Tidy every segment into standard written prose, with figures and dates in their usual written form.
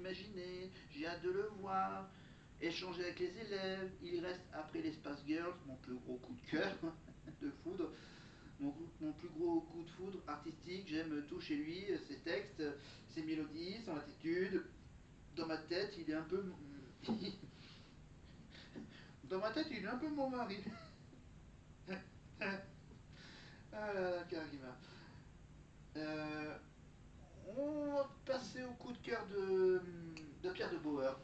l'imaginer, j'ai hâte de le voir, échanger avec les élèves. Il reste après les Spice Girls, mon plus gros coup de cœur de foudre. Mon plus gros coup de foudre artistique, j'aime tout chez lui, ses textes, ses mélodies, son attitude. Dans ma tête, il est un peu... Dans ma tête, il est un peu mon mari. Ah là là, Karima. On va passer au coup de cœur de Pierre de Bauer.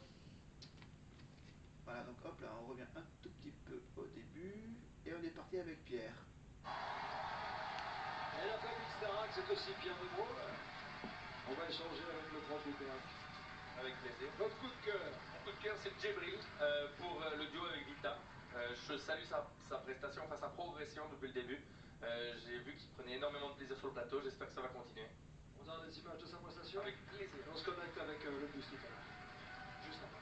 Voilà, donc hop là, on revient un tout petit peu au début. Et on est parti avec Pierre. Et la famille Starac, c'est aussi Pierre de Bauer. On va échanger avec le prof de théâtre. Avec plaisir. Votre coup de cœur? Mon coup de cœur, c'est Djibril pour le duo avec Vita. Je salue sa prestation, enfin sa progression depuis le début. J'ai vu qu'il prenait énormément de plaisir sur le plateau, j'espère que ça va continuer. On a des images de sa prestation? Avec plaisir. On se connecte avec le bus tout à l'heure. Juste après.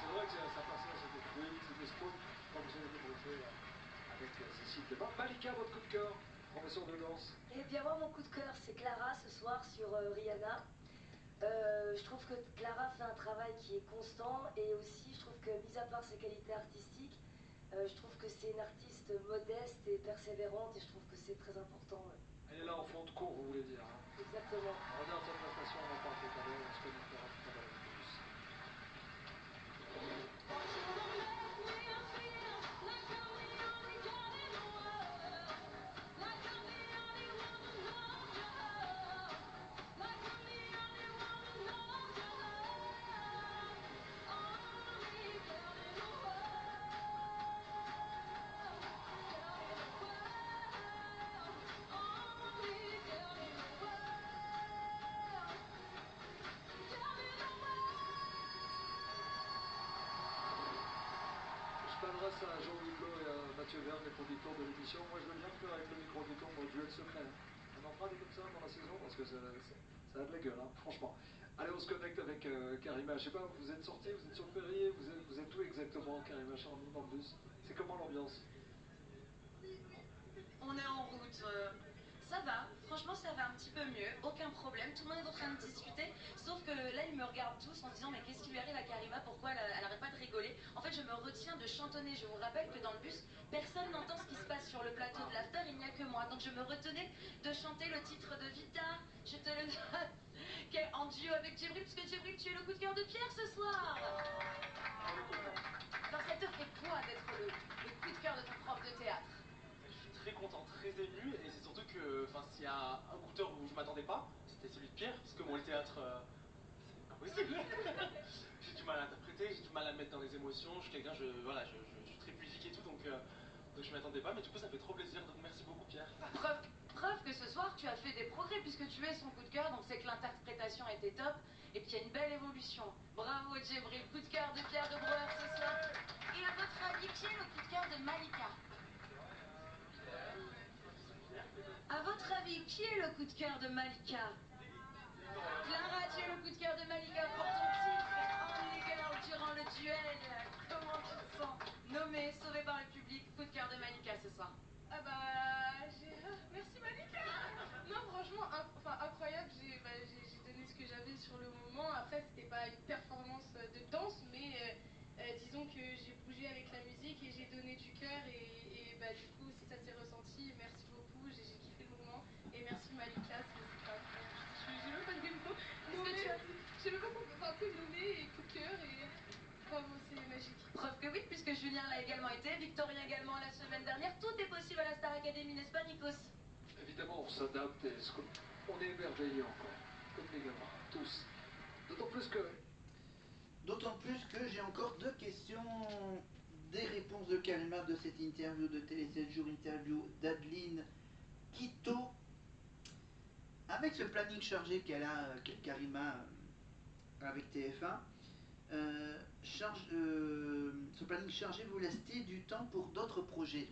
C'est vrai que sa passion c'était fluide, c'était smooth, comme vous avez démontré avec Cécile Debat. Malika, votre coup de cœur, professeur de danse? Eh bien moi mon coup de cœur c'est Clara ce soir sur Rihanna. Je trouve que Clara fait un travail qui est constant et aussi je trouve que mis à part ses qualités artistiques, je trouve que c'est une artiste modeste et persévérante et je trouve que c'est très important. Elle est là en fond de cours, vous voulez dire, hein? Exactement. On regarde sa prestation, on en parle tout à l'heure, on se connectera tout à l'heure avec le bus. Je m'adresse à Jean Hublot et à Mathieu Verne, les producteurs de l'émission. Moi, je veux bien faire avec le micro qui tombe, duel secret. Hein. On en fera des comme ça dans la saison parce que ça a de la gueule, hein, franchement. Allez, on se connecte avec Karima. Je sais pas, vous êtes sorti, vous êtes sur le périer, vous êtes où exactement, Karima Charny, dans le bus? C'est comment l'ambiance? On est en route. Ça va, franchement ça va un petit peu mieux, aucun problème, tout le monde est en train de discuter, sauf que là ils me regardent tous en se disant mais qu'est-ce qui lui arrive à Karima, pourquoi elle arrête pas de rigoler. En fait je me retiens de chantonner, je vous rappelle que dans le bus personne n'entend ce qui se passe sur le plateau de l'after, il n'y a que moi, donc je me retenais de chanter le titre de Vita, je te le donne, qui est en duo avec Djibril, parce que Djibril tu es le coup de cœur de Pierre ce soir. Alors ça te fait quoi d'être le coup de cœur de ton prof de théâtre? Je suis très content, très ému, et c'est surtout que s'il y a un coup de cœur où je m'attendais pas, c'était celui de Pierre, parce que moi le théâtre, c'est pas possible. J'ai du mal à interpréter, j'ai du mal à me mettre dans les émotions, je suis quelqu'un, voilà, je suis très pudique et tout, donc je m'attendais pas, mais du coup ça fait trop plaisir, donc merci beaucoup Pierre. Preuve que ce soir tu as fait des progrès puisque tu es son coup de cœur, donc c'est que l'interprétation était top et qu'il y a une belle évolution. Bravo Djibril, coup de cœur de Pierre de Brouwer ce soir. Et à votre avis, qui est le coup de cœur de Malika? À votre avis, qui est le coup de cœur de Malika? Clara, tu es le coup de cœur de Malika pour ton titre Only Girl durant le duel. Comment tu te sens? Nommé, sauvé par le public, coup de cœur de Malika ce soir. Ah bah, merci Malika. Non franchement, incroyable, j'ai donné ce que j'avais sur le moment. Après c'était pas une performance de danse, mais disons que j'ai bougé avec la musique et j'ai donné du cœur et bah du coup si ça s'est ressenti, merci beaucoup, j'ai kiffé le moment. Et merci Malika, c'était incroyable. J'ai même pas de mots. Je sais même pas quoi, nommer et coup de cœur et bravo, c'est magique. Preuve que oui, puisque Julien l'a également été, Victorien également la semaine dernière. Tout est possible à la Star Academy, n'est-ce pas Nikos? Évidemment, on s'adapte et on est émerveillés encore, comme les gamins, tous. D'autant plus que j'ai encore deux questions, des réponses de Karima de cette interview de Télé 7 jours, interview d'Adeline Quito. Avec ce planning chargé qu'elle a, Karima, avec TF1, ce planning chargé vous laisse-t-il du temps pour d'autres projets?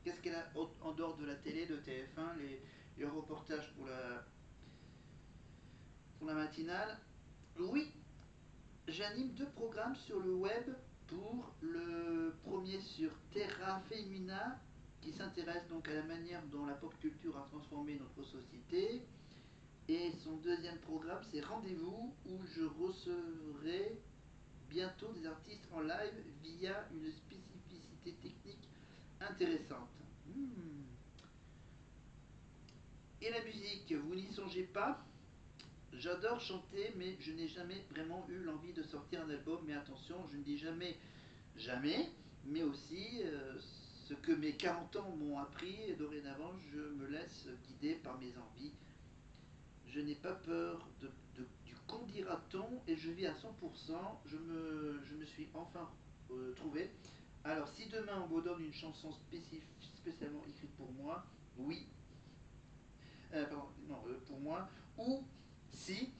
Qu'est-ce qu'elle a en dehors de la télé, de TF1, les reportages pour la matinale? Oui, j'anime 2 programmes sur le web. Pour le premier sur Terra Femina, qui s'intéresse donc à la manière dont la pop culture a transformé notre société. Et son deuxième programme, c'est Rendez-vous, où je recevrai bientôt des artistes en live via une spécificité technique intéressante. Et la musique, vous n'y songez pas? J'adore chanter, mais je n'ai jamais vraiment eu l'envie de sortir un album. Mais attention, je ne dis jamais jamais, mais aussi ce que mes 40 ans m'ont appris, et dorénavant je me laisse guider par mes envies. Je n'ai pas peur du qu'en dira-t-on et je vis à 100%. Je me suis enfin trouvé. Alors si demain on vous donne une chanson spécialement écrite pour moi, oui, pardon, non, pour moi, ou si,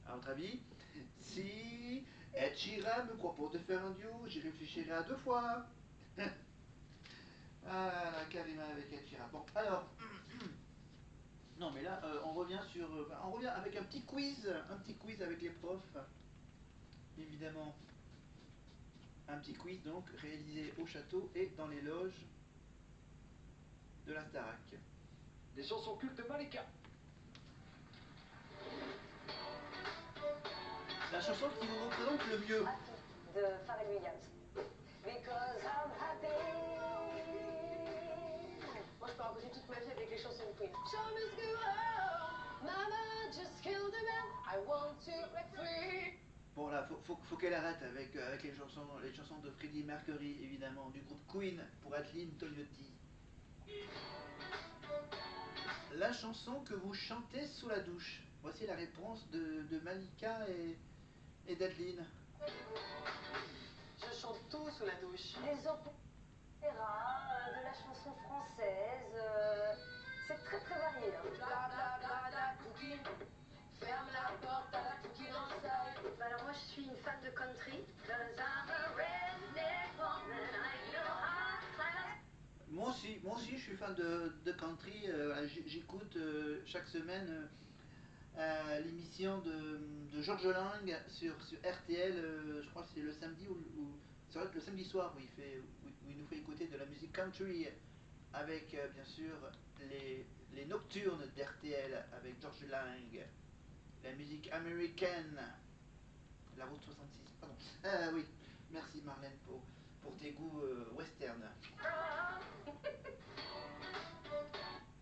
à votre avis, si Ed Sheeran me propose de faire un duo, j'y réfléchirai à 2 fois. Ah la Karima avec Ed Sheeran. Bon, alors, non mais là, on revient on revient avec un petit quiz avec les profs, évidemment. Un petit quiz donc réalisé au château et dans les loges de la Starac. Des chansons cultes Malika. La chanson qui vous représente le mieux. Happy de Pharrell Williams. Because I'm happy. Moi je peux raconter toute ma vie avec les chansons de Queen. Show me the world. Mama just killed a man. I want to break free. Bon là, faut qu'elle arrête avec les chansons de Freddie Mercury, évidemment, du groupe Queen pour Adeline Togliotti. La chanson que vous chantez sous la douche. Voici la réponse de Malika et d'Adeline. Je chante tout sous la douche. Des opéras, de la chanson française. C'est très très varié. Hein. Bla bla bla la coquine. Ferme la porte à la coquine en salle. Alors moi je suis une fan de country. Cause I'm a redneck woman, I know high class. Moi aussi, je suis fan de country. J'écoute chaque semaine l'émission de Georges Lang sur RTL. Je crois que c'est le samedi ça va être le samedi soir où il nous fait écouter de la musique country avec bien sûr les nocturnes d'RTL avec Georges Lang, la musique américaine, la route 66. Pardon. Oui, merci Marlène pour tes goûts western.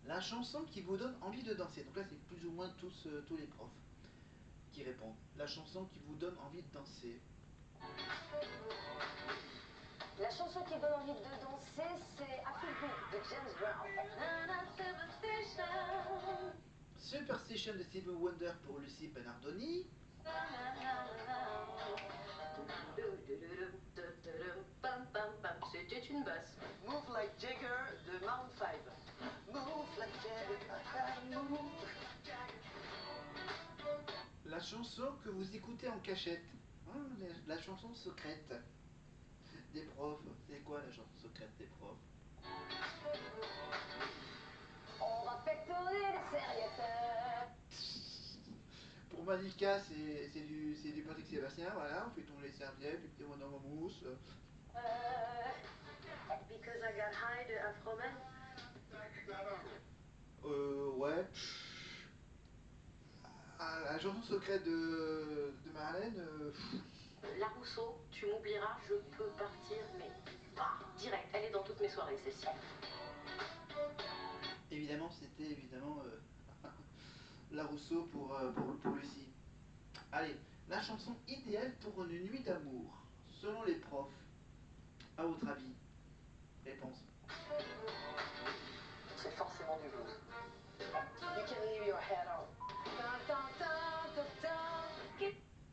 La chanson qui vous donne envie de danser. Donc là, c'est plus ou moins tous les profs qui répondent. La chanson qui vous donne envie de danser. La chanson qui donne envie de danser, c'est Happy Feet de James Brown. Superstition de Stevie Wonder pour Lucie Bernardoni. C'était une basse. Move Like Jagger de Maroon 5. Move like Jagger, move. La chanson que vous écoutez en cachette. La chanson secrète des profs. C'est quoi la chanson secrète des profs? On va pectorer les serviettes. Pour Malika, c'est du Patrick Sébastien, voilà, on fait tourner les serviettes, les petits bonhommes en mousse. Because I got high de Afroman. Ouais. La chanson secrète de Marlène. La Rousseau, tu m'oublieras, je peux partir, mais bah, direct, elle est dans toutes mes soirées, celle-ci. Évidemment, c'était La Rousseau pour Lucie. Allez, la chanson idéale pour une nuit d'amour, selon les profs, à votre avis? Réponse. C'est forcément du blues. You can leave your head on.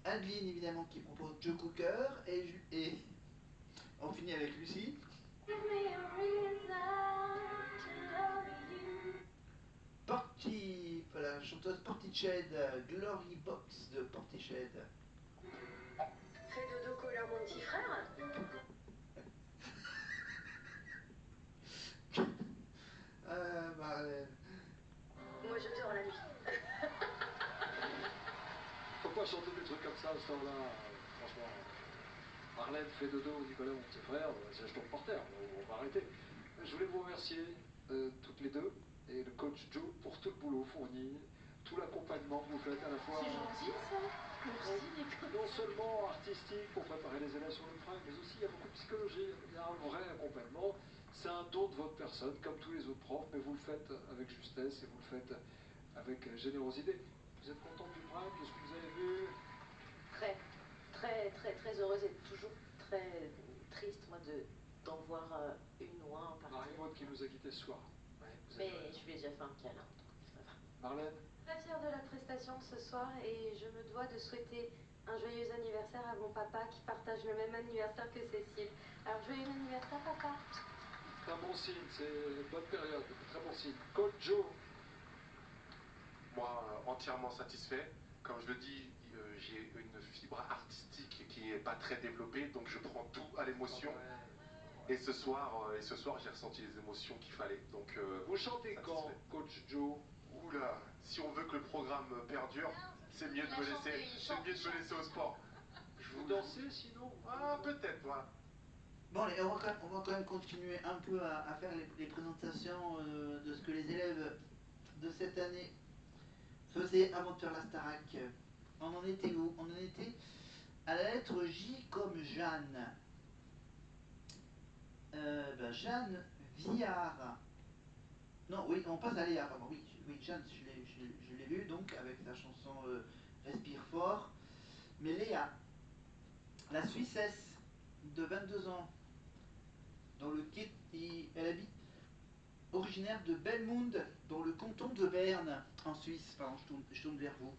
Adeline, évidemment, qui propose Joe Cooker, et on finit avec Lucie. La chanteuse Portiched, Glory Box de Portiched. Fais dodo à ce temps-là, franchement, Marlène fait dodo, Nicolas, mon petit frère, je tombe par terre, on va arrêter. Je voulais vous remercier toutes les deux et le coach Joe pour tout le boulot fourni, tout l'accompagnement que vous faites à la fois. C'est gentil ça. Merci Nicolas. Non seulement artistique pour préparer les élèves sur le prime, mais aussi il y a beaucoup de psychologie, il y a un vrai accompagnement. C'est un don de votre personne, comme tous les autres profs, mais vous le faites avec justesse et vous le faites avec générosité. Vous êtes content du prime, de ce que vous avez vu? Très, très, très, très heureuse et toujours très triste, moi, d'en voir une ou un partir. Marie-Maud qui nous a quittés ce soir. Ouais, Mais je lui ai déjà fait un câlin, donc ça va. Marlène? Très fière de la prestation ce soir et je me dois de souhaiter un joyeux anniversaire à mon papa qui partage le même anniversaire que Cécile. Alors joyeux anniversaire papa. C'est un bon signe, c'est une bonne période, très bon signe. Coach Joe? Moi, entièrement satisfait. Comme je le dis, j'ai une fibre artistique qui n'est pas très développée, donc je prends tout à l'émotion. Et ce soir, j'ai ressenti les émotions qu'il fallait. Donc, Vous chantez quand, satisfait. coach Joe? Oula, si on veut que le programme perdure, c'est mieux de me laisser au sport. Vous dansez sinon? Ah, peut-être, voilà. Bon, allez, on va quand même continuer un peu à faire les présentations de ce que les élèves de cette année faisaient avant de faire la Starac. On en était où? On en était à la lettre J comme Jeanne. Jeanne Viard. Non, oui, on passe à Léa, pardon. Oui, Jeanne, je l'ai vu donc avec sa chanson Respire fort. Mais Léa, la Suissesse de 22 ans, dans le elle habite originaire de Belmund, dans le canton de Berne, en Suisse. Pardon, je tourne vers vous.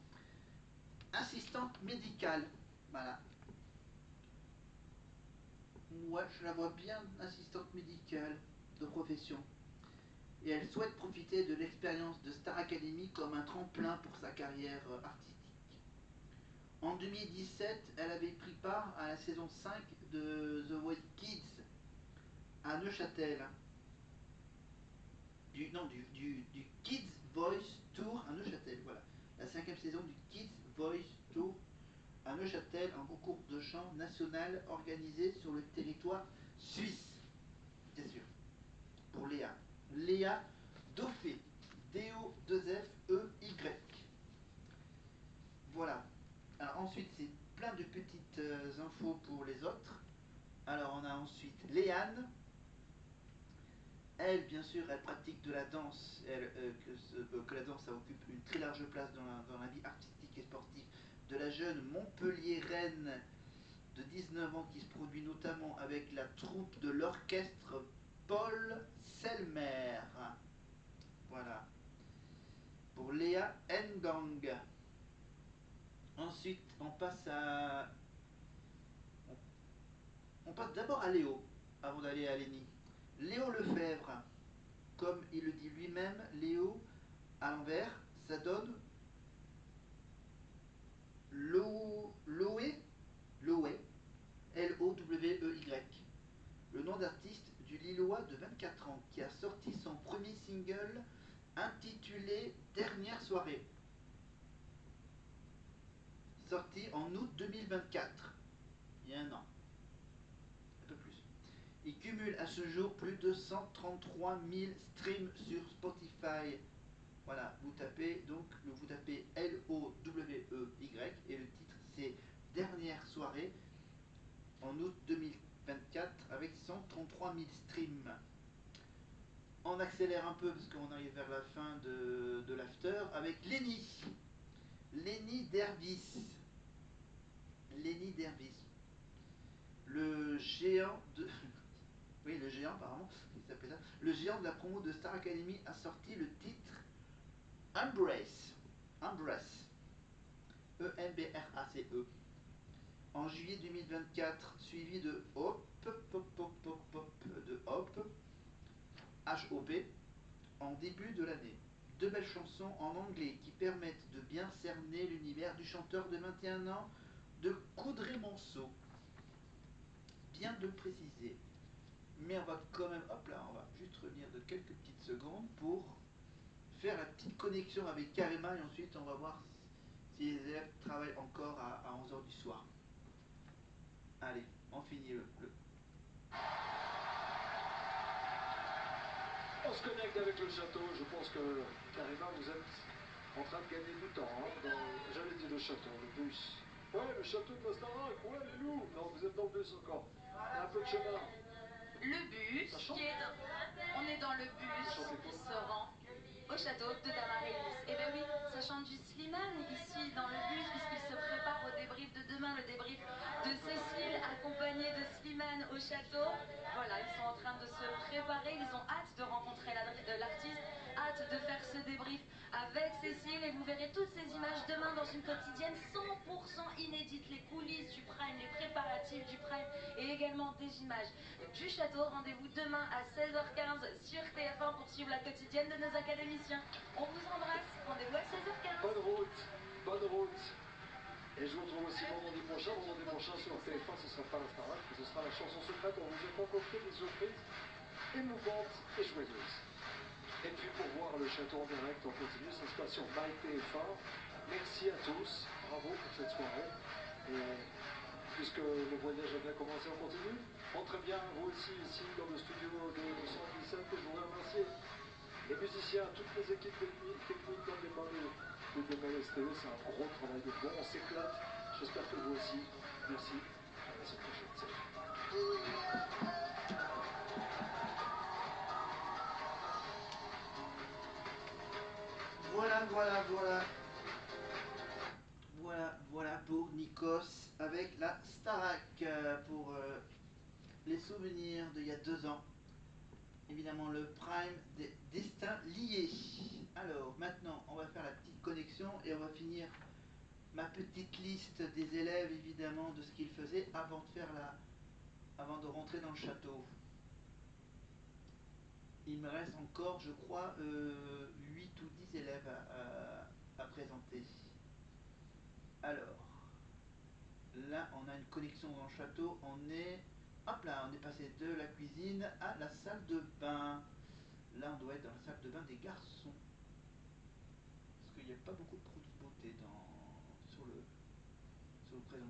Assistante médicale, voilà. Ouais, je la vois bien assistante médicale de profession. Et elle souhaite profiter de l'expérience de Star Academy comme un tremplin pour sa carrière artistique. En 2017, elle avait pris part à la saison 5 de The Voice Kids à Neuchâtel. Du Kids Voice Tour à Neuchâtel, voilà. La 5e saison du Kids Voice Tour à Neuchâtel, un concours de chant national organisé sur le territoire suisse. Bien sûr. Pour Léa. Léa Dauphet. D-O-2-F-E-Y. Voilà. Alors ensuite, c'est plein de petites infos pour les autres. Alors on a ensuite Léane. Elle, bien sûr, elle pratique de la danse, que la danse ça occupe une très large place dans la vie artistique et sportive de la jeune Montpellier-Reine de 19 ans qui se produit notamment avec la troupe de l'orchestre Paul Selmer. Voilà. Pour Léa Ngang. Ensuite, on passe d'abord à Léo, avant d'aller à Lénie. Léo Lefebvre, comme il le dit lui-même, Léo, à l'envers, ça donne Loé, L-O-W-E-Y, le nom d'artiste du Lillois de 24 ans qui a sorti son premier single intitulé Dernière soirée, sorti en août 2024, il y a un an, un peu plus. Il cumule à ce jour plus de 133 000 streams sur Spotify. Voilà, vous tapez L-O-W-E-Y et le titre c'est Dernière soirée en août 2024 avec 133 000 streams. On accélère un peu parce qu'on arrive vers la fin de l'after avec Lenny. Lenny Dervis. Lenny Dervis. Le géant de... Oui, le géant apparemment, il s'appelait ça. Le géant de la promo de Star Academy a sorti le titre Embrace. Embrace. E-M-B-R-A-C-E. En juillet 2024, suivi de Hop, de Hop, H-O-P, en début de l'année. Deux belles chansons en anglais qui permettent de bien cerner l'univers du chanteur de 21 ans de Coudray-Monceau. Bien de le préciser. Mais on va quand même, hop là, on va juste revenir de quelques petites secondes pour faire la petite connexion avec Karima et ensuite on va voir si les élèves travaillent encore à 11 h du soir. Allez, on finit le... On se connecte avec le château. Je pense que, Karima, vous êtes en train de gagner du temps. Hein, j'allais dire le château, le bus. Ouais, le château de la Starac. Ouais, les loups. Non, vous êtes dans le bus encore. Il y a un peu de chemin. Le bus, on est dans le bus qui se rend au château de Tamaris. Et ben oui, ça chante du Slimane ici dans le bus puisqu'il se prépare au débrief de demain, le débrief de Cécile accompagnée de Slimane au château. Voilà, ils sont en train de se préparer, ils ont hâte de rencontrer l'artiste, hâte de faire ce débrief avec Cécile et vous verrez toutes ces images demain dans une quotidienne 100% inédite, les coulisses du Prime, les préparatifs du Prime et également des images du château. Rendez-vous demain à 16h15 sur TF1 pour suivre la quotidienne de nos académiciens. On vous embrasse, rendez-vous à 16h15. Bonne route, bonne route. Et je vous retrouve aussi vendredi prochain. Vendredi prochain sur TF1, ce ne sera pas la Starac, mais ce sera la chanson secrète. On vous a concocté des surprises émouvantes et joyeuses. Et puis pour voir le château en direct, on continue, ça se passe sur MyTF1. Merci à tous, bravo pour cette soirée. Et puisque le voyage a bien commencé, on continue. Entrez bien, vous aussi, ici, dans le studio de 217, et je voudrais remercier les musiciens, toutes les équipes techniques dans les mains de DML-STE. C'est un gros travail de fond, on s'éclate. J'espère que vous aussi. Merci, à la semaine prochaine. Salut. Voilà pour Nikos avec la Starac pour les souvenirs d'il y a 2 ans. Évidemment le Prime des destins liés. Alors maintenant on va faire la petite connexion et on va finir ma petite liste des élèves évidemment de ce qu'ils faisaient avant de rentrer dans le château. Il me reste encore je crois 8 ou 10 élèves à présenter. Alors là on a une connexion dans le château, on est passé de la cuisine à la salle de bain. Là on doit être dans la salle de bain des garçons parce qu'il n'y a pas beaucoup de produits de beauté sur le présent.